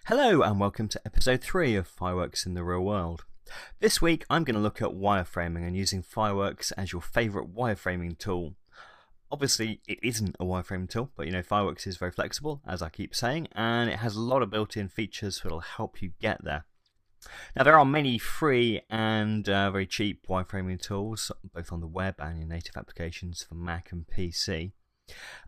Hello and welcome to episode 3 of Fireworks in the Real World. This week I'm going to look at wireframing and using Fireworks as your favourite wireframing tool. Obviously it isn't a wireframing tool, but Fireworks is very flexible, as I keep saying, and it has a lot of built-in features that will help you get there. Now there are many free and very cheap wireframing tools, both on the web and in native applications for Mac and PC.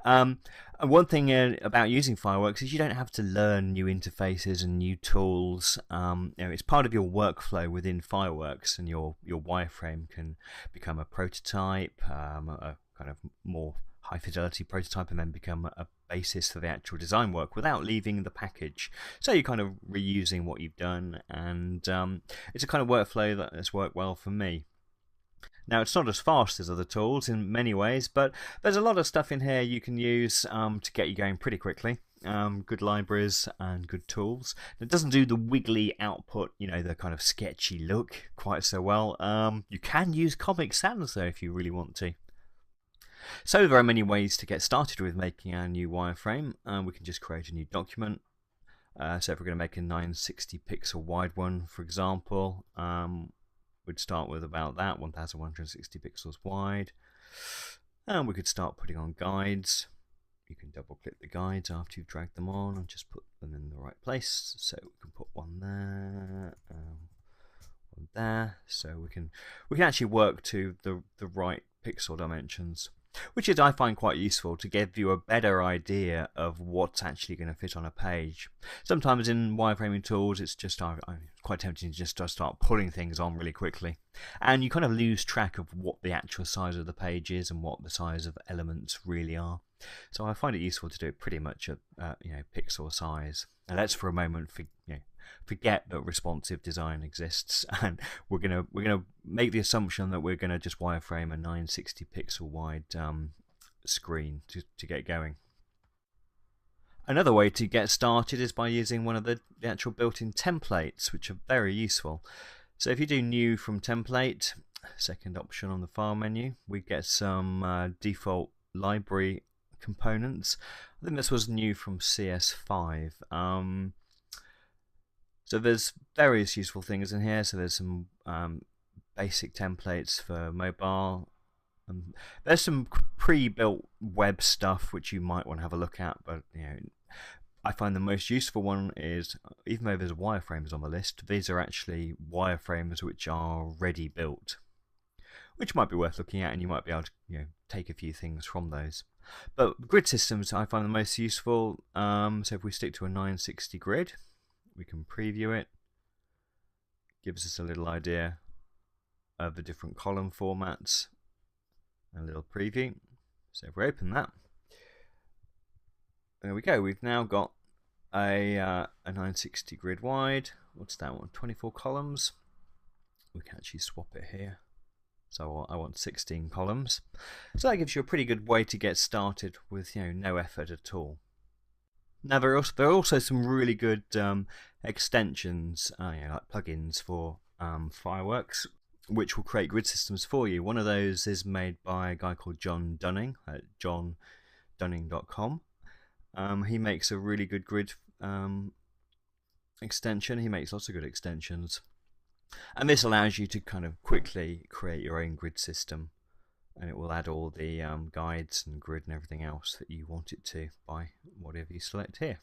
And one thing about using Fireworks is you don't have to learn new interfaces and new tools. It's part of your workflow within Fireworks, and your wireframe can become a prototype, a kind of more high fidelity prototype, and then become a basis for the actual design work without leaving the package. So you're kind of reusing what you've done, and it's a kind of workflow that has worked well for me. Now, it's not as fast as other tools in many ways, but there's a lot of stuff in here you can use to get you going pretty quickly. Good libraries and good tools. It doesn't do the wiggly output, the kind of sketchy look quite so well. You can use Comic Sans though if you really want to. So there are many ways to get started with making our new wireframe. We can just create a new document. So if we're going to make a 960 pixel wide one, for example, we'd start with about that, 1160 pixels wide. And we could start putting on guides. You can double click the guides after you've dragged them on and just put them in the right place. So we can put one there, one there. So we can actually work to the right pixel dimensions, which is, I find, quite useful to give you a better idea of what's actually going to fit on a page. Sometimes in wireframing tools it's just I'm quite tempting to just start pulling things on really quickly, and you kind of lose track of what the actual size of the page is and what the size of elements really are. So I find it useful to do it pretty much at pixel size. And let's for a moment forget that responsive design exists, and we're gonna make the assumption that we're gonna just wireframe a 960 pixel wide screen to get going. Another way to get started is by using one of the actual built-in templates, which are very useful. So if you do new from template, second option on the file menu, we get some default library components. I think this was new from CS5. So there's various useful things in here. So there's some basic templates for mobile. There's some pre-built web stuff which you might want to have a look at, but I find the most useful one is, even though there's wireframes on the list, these are actually wireframes which are ready built, which might be worth looking at, and you might be able to take a few things from those. But grid systems I find the most useful. So if we stick to a 960 grid, we can preview it. Gives us a little idea of the different column formats. A little preview. So if we open that, there we go. We've now got a 960 grid wide. What's that one? 24 columns. We can actually swap it here. So I want 16 columns. So that gives you a pretty good way to get started with no effort at all. Now there are also some really good extensions, like plugins for Fireworks, which will create grid systems for you. One of those is made by a guy called John Dunning at johndunning.com. He makes a really good grid extension. He makes lots of good extensions. And this allows you to kind of quickly create your own grid system, and it will add all the guides and grid and everything else that you want it to by whatever you select here.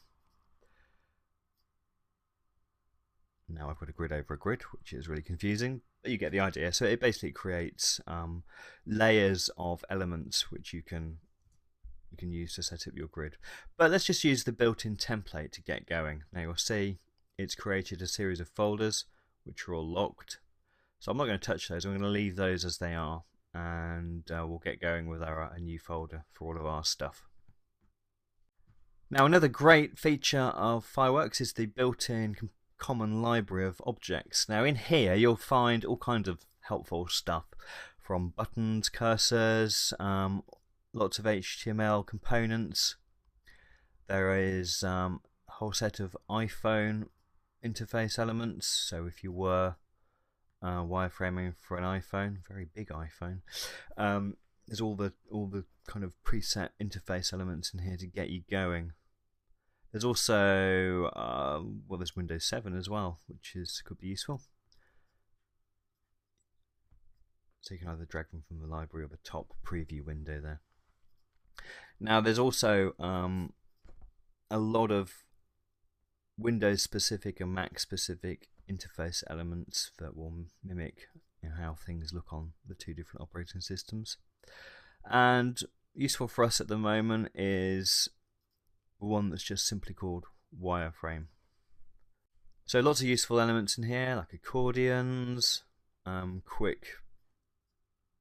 Now I've got a grid over a grid, which is really confusing, but you get the idea. So it basically creates layers of elements which you can use to set up your grid. But let's just use the built-in template to get going. Now you'll see it's created a series of folders which are all locked. So I'm not going to touch those. I'm going to leave those as they are, and we'll get going with a new folder for all of our stuff. Now another great feature of Fireworks is the built-in common library of objects. Now in here you'll find all kinds of helpful stuff, from buttons, cursors, lots of HTML components. There is a whole set of iPhone interface elements. So if you were wireframing for an iPhone, very big iPhone, there's all the kind of preset interface elements in here to get you going. There's also well, there's Windows 7 as well, which could be useful. So you can either drag them from the library or the top preview window there. Now there's also a lot of Windows specific and Mac specific interface elements that will mimic how things look on the two different operating systems. And useful for us at the moment is one that's just simply called wireframe. So lots of useful elements in here, like accordions, quick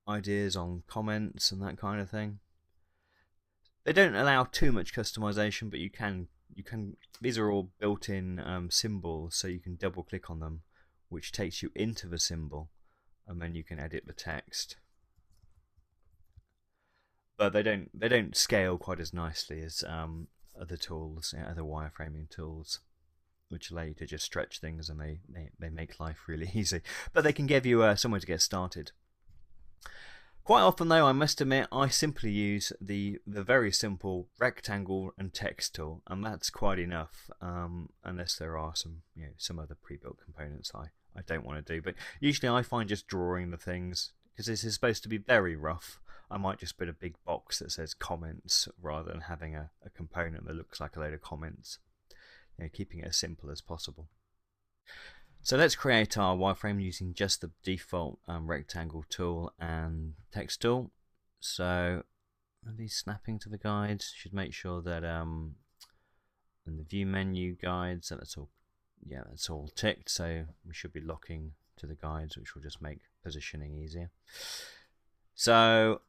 ideas on comments and that kind of thing. They don't allow too much customization, but you can. These are all built-in symbols, so you can double-click on them, which takes you into the symbol, and then you can edit the text. But they don't scale quite as nicely as other tools, other wireframing tools, which allow you to just stretch things, and they make life really easy. But they can give you somewhere to get started. Quite often, though, I must admit, I simply use the very simple rectangle and text tool, and that's quite enough. Unless there are some other pre-built components I don't want to do. But usually, I find just drawing the things, because this is supposed to be very rough, I might just put a big box that says comments rather than having a component that looks like a load of comments. Keeping it as simple as possible. So let's create our wireframe using just the default rectangle tool and text tool. So these snapping to the guides should make sure that in the view menu guides that's all ticked. So we should be locking to the guides, which will just make positioning easier. So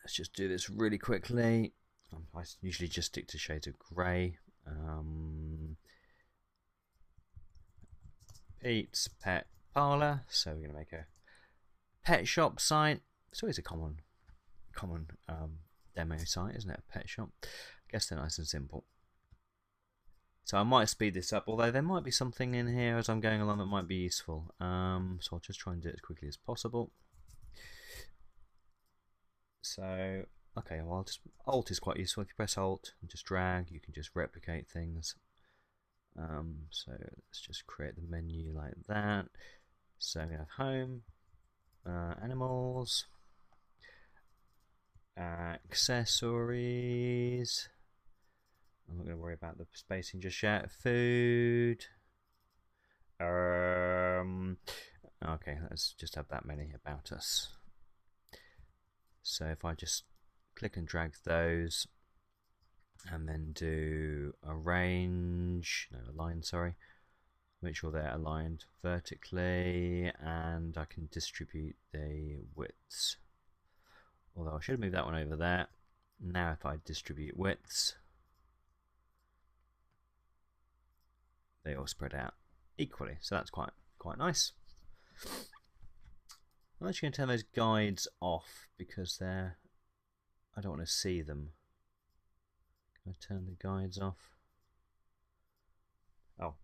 let's just do this really quickly. I usually just stick to shades of grey. Pete's Pet Parlour. So we're going to make a pet shop site. It's always a common demo site, isn't it? A pet shop. I guess they're nice and simple. So I might speed this up, although there might be something in here as I'm going along that might be useful. So I'll just try and do it as quickly as possible. So, okay, well, Alt is quite useful. If you press Alt and just drag, you can just replicate things. So let's just create the menu like that. So we have home, animals, accessories. I'm not going to worry about the spacing just yet. Food. Okay, let's just have that many about us. So if I just click and drag those, and then do align, sorry. Make sure they're aligned vertically, and I can distribute the widths. Although I should have moved that one over there. Now if I distribute widths, they all spread out equally, so that's quite nice. I'm actually going to turn those guides off because I don't want to see them. Can I turn the guides off? Oh,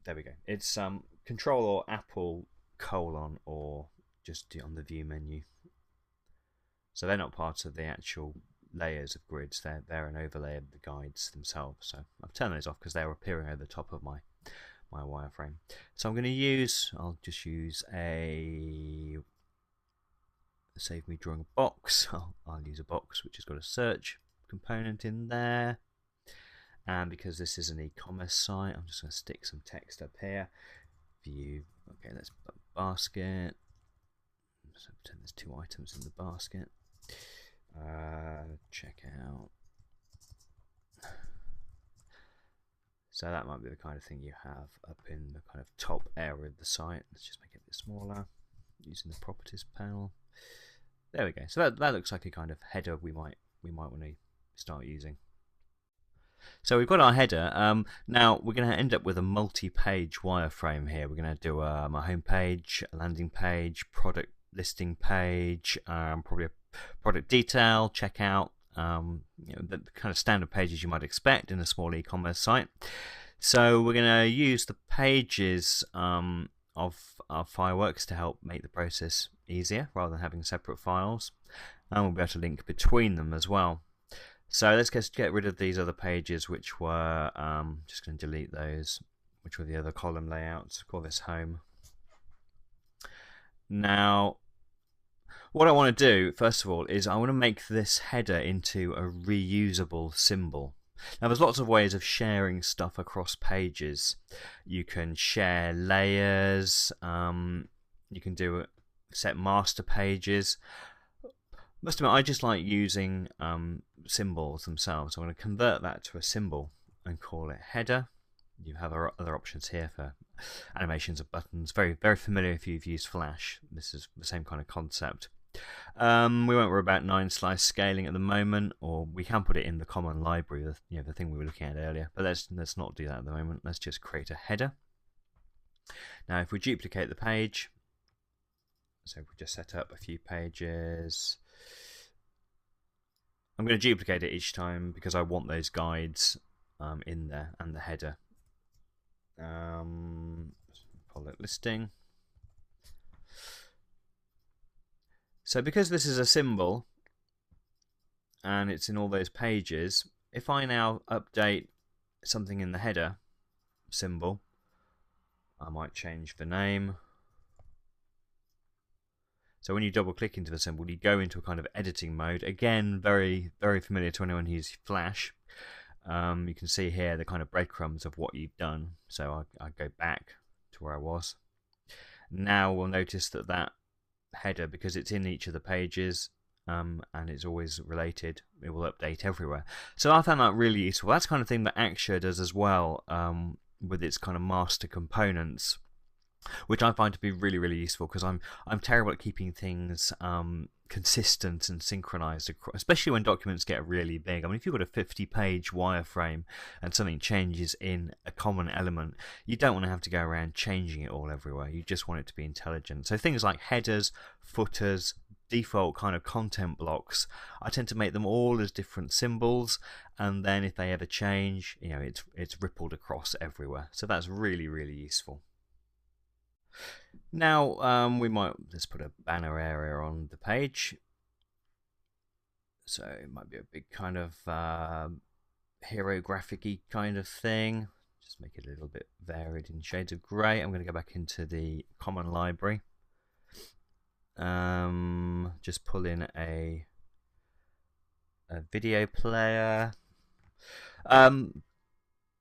there we go. It's Control or Apple : or just on the view menu. So they're not part of the actual layers of grids. They're an overlay of the guides themselves. So I've turned those off because they're appearing over the top of my wireframe. So I'll just use a save me drawing a box. I'll use a box which has got a search component in there, and because this is an e-commerce site, I'm just going to stick some text up here. View. Okay, let's put basket. So pretend there's 2 items in the basket. Check out. So that might be the kind of thing you have up in the kind of top area of the site. Let's just make it a bit smaller using the properties panel. There we go. So that looks like a kind of header we might want to start using. So we've got our header. Now we're going to end up with a multi-page wireframe here. We're going to do a home page, a landing page, product listing page, probably a product detail, checkout, the kind of standard pages you might expect in a small e-commerce site. So we're going to use the pages of our Fireworks to help make the process easier rather than having separate files, and we'll be able to link between them as well. So let's just get rid of these other pages, which were just going to delete those, which were the other column layouts. Call this home. Now, what I want to do first of all is I want to make this header into a reusable symbol. Now, there's lots of ways of sharing stuff across pages. You can share layers. You can do set master pages. Must admit, I just like using symbols themselves. I'm going to convert that to a symbol and call it header. You have other options here for animations of buttons. Very, very familiar if you've used Flash. This is the same kind of concept. We won't worry about 9-slice scaling at the moment, or we can put it in the common library, the thing we were looking at earlier. But let's not do that at the moment. Let's just create a header. Now, if we duplicate the page, so if we just set up a few pages. I'm going to duplicate it each time because I want those guides in there and the header. Call it listing. So because this is a symbol and it's in all those pages, if I now update something in the header symbol, I might change the name. So when you double click into the symbol, you go into a kind of editing mode. Again, very, very familiar to anyone who's Flash. You can see here the kind of breadcrumbs of what you've done. So I go back to where I was. Now we'll notice that header, because it's in each of the pages and it's always related, it will update everywhere. So I found that really useful. That's the kind of thing that Axure does as well with its kind of master components, which I find to be really, really useful because I'm terrible at keeping things consistent and synchronized, especially when documents get really big. I mean, if you've got a 50-page wireframe and something changes in a common element, you don't want to have to go around changing it all everywhere. You just want it to be intelligent. So things like headers, footers, default kind of content blocks, I tend to make them all as different symbols, and then if they ever change, it's rippled across everywhere. So that's really, really useful. Now we might just put a banner area on the page, so it might be a big kind of hero graphic-y kind of thing. Just make it a little bit varied in shades of grey. I'm going to go back into the common library. Just pull in a video player.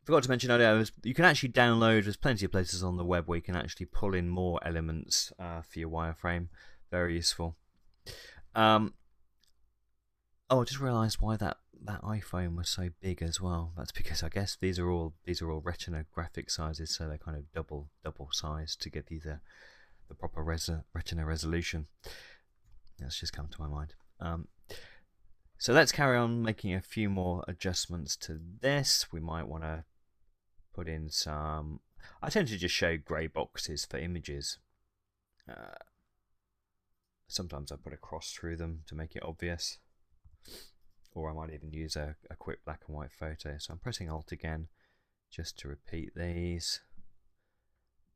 Forgot to mention earlier, you can actually download, there's plenty of places on the web where you can actually pull in more elements for your wireframe. Very useful. I just realised why that iPhone was so big as well. That's because I guess these are all Retina graphic sizes, so they're kind of double size to give you the proper Retina resolution. That's just come to my mind. So let's carry on making a few more adjustments to this. We might want to put in some, I tend to just show grey boxes for images. Sometimes I put a cross through them to make it obvious, or I might even use a quick black and white photo. So I'm pressing Alt again just to repeat these.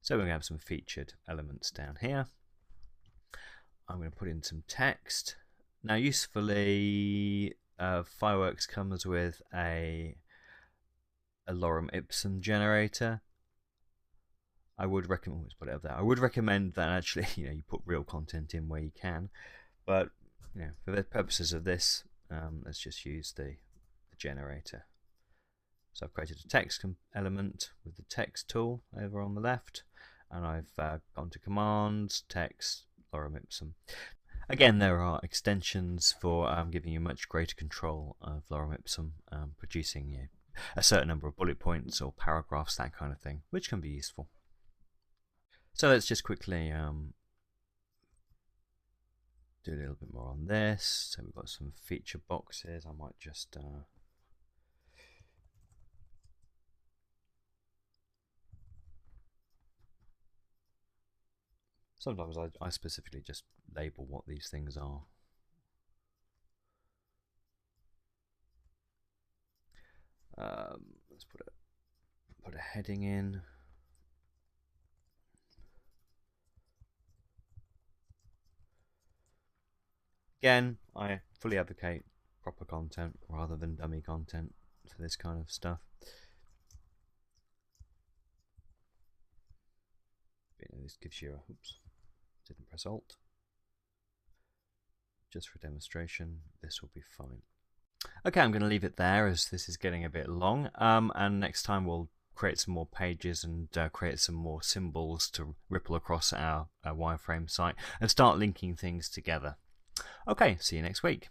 So we're going to have some featured elements down here. I'm going to put in some text. Now, usefully, Fireworks comes with a lorem ipsum generator. I would recommend, let's put it up there. I would recommend that actually, you put real content in where you can, but for the purposes of this, let's just use the generator. So I've created a text element with the text tool over on the left, and I've gone to commands, text, lorem ipsum. Again, there are extensions for giving you much greater control of lorem ipsum, producing a certain number of bullet points or paragraphs, that kind of thing, which can be useful. So let's just quickly do a little bit more on this. So we've got some feature boxes. I might just sometimes I specifically just label what these things are. Let's put a heading in. Again, I fully advocate proper content rather than dummy content for this kind of stuff. This gives you a, oops, didn't press Alt. Just for demonstration, this will be fine. Okay, I'm going to leave it there as this is getting a bit long, and next time we'll create some more pages and create some more symbols to ripple across our wireframe site and start linking things together. Okay, see you next week.